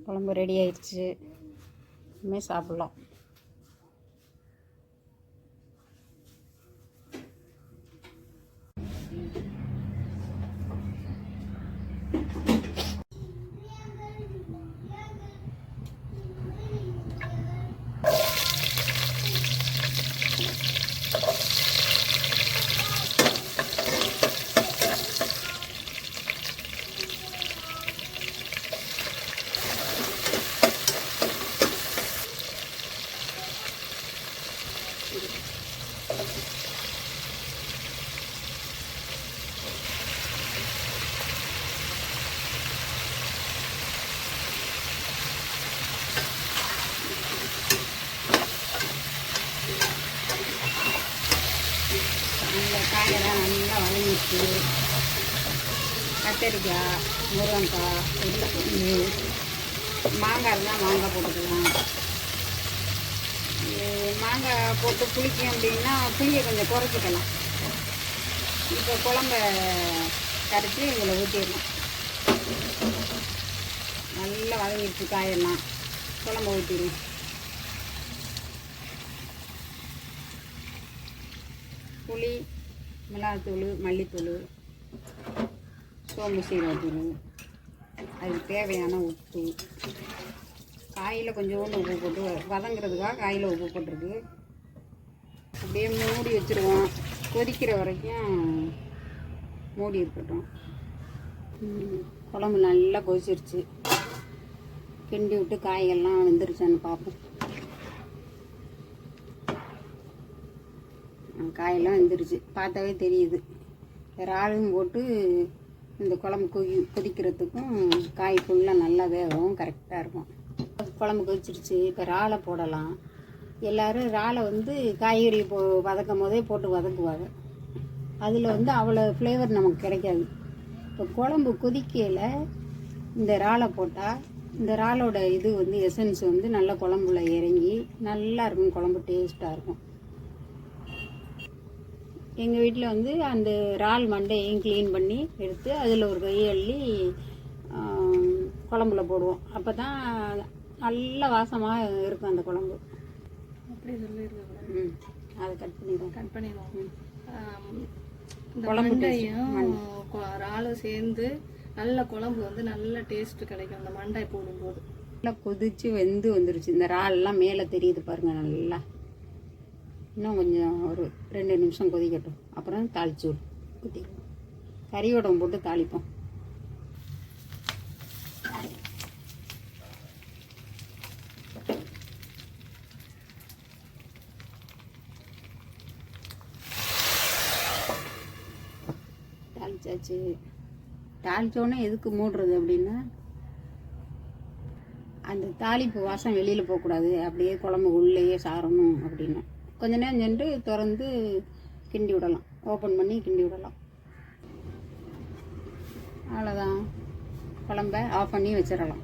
குழம்பு ரெடி ஆயிடுச்சு. இனிமேல் சாப்பிட்லாம். காயெல்லாம் நல்லா வதங்கிடுச்சு. கத்திரிக்காய், முருங்கக்காய், உருளைக்கிழங்கு, மாங்காய் இருந்தால் மாங்காய் போட்டுக்கலாம். மாங்காய் போட்டு புளிக்கும் அப்படின்னா புளியை கொஞ்சம் குறைச்சிக்கலாம். இப்போ குழம்ப கரைச்சி இதில் ஊற்றிடலாம். நல்லா வதங்கிடுச்சு காயெல்லாம். குழம்ப ஊற்றிடுவோம். புளி, மிளகாத்தூள், மல்லித்தூள், சோம்பு சீரகத்தூள், அதுக்கு தேவையான உப்பு, காயில் கொஞ்சோண்டு உப்பு போட்டு வதங்கிறதுக்காக காயில் உப்பு போட்டிருக்கு. அப்படியே மூடி வச்சுருவோம். கொதிக்கிற வரைக்கும் மூடி இருக்கட்டும். குழம்பு நல்லா கொதிச்சிருச்சு. கிண்டி விட்டு காய்கள்லாம் வெந்துருச்சான்னு பார்ப்போம். காயெல்லாம் வெந்துருச்சு, பார்த்தாவே தெரியுது. இறாலும் போட்டு இந்த குழம்பு கொதிக்கிறதுக்கும் காய் ஃபுல்லாக நல்லா வேகும், கரெக்டாக இருக்கும். குழம்பு கொதிச்சிருச்சு. இப்போ இறாலை போடலாம். எல்லோரும் இறாலை காய்கறி வதக்கும் போதே போட்டு வதக்குவாங்க. அதில் அவ்வளோ ஃப்ளேவர் நமக்கு கிடைக்காது. இப்போ குழம்பு கொதிக்கையில் இந்த இறாலை போட்டால் இந்த இறாலோட இது எசன்ஸ் நல்லா குழம்புல இறங்கி நல்லா இருக்கும். குழம்பு டேஸ்ட்டாக இருக்கும். எங்கள் வீட்டில் அந்த இறால் மண்டையும் க்ளீன் பண்ணி எடுத்து அதில் ஒரு கை அள்ளி குழம்புல போடுவோம். அப்போ தான் நல்ல வாசமாக இருக்கும் அந்த குழம்பு. அப்படி சொல்லியிருக்கேன். அதை கட் பண்ணிடுவோம். இந்த மண்டையும் இறாலும் சேர்ந்து நல்ல குழம்பு நல்ல டேஸ்ட்டு கிடைக்கும் அந்த மண்டை போடும்போது. நல்லா கொதித்து வெந்து வந்துருச்சு. இந்த இறால்லாம் மேலே தெரியுது பாருங்கள். நல்லா இன்னும் கொஞ்சம் ஒரு 2 நிமிஷம் கொதிக்கட்டும். அப்புறம் தாளிச்சு ஊற்றிடுவோம். கறிவடம் போட்டு தாளிப்போம். தாளிச்சாச்சு. தாளித்தோடனே எதுக்கு மூடுறது அப்படின்னா அந்த தாளிப்பு வாசம் வெளியில் போகக்கூடாது. அப்படியே குழம்பு உள்ளேயே சாரணும் அப்படின்னா கொஞ்ச நேரம் சென்று திறந்து கிண்டி விடலாம். ஓப்பன் பண்ணி கிண்டி விடலாம். அவ்வளோதான். குழம்ப ஆஃப் பண்ணி வச்சிடலாம்.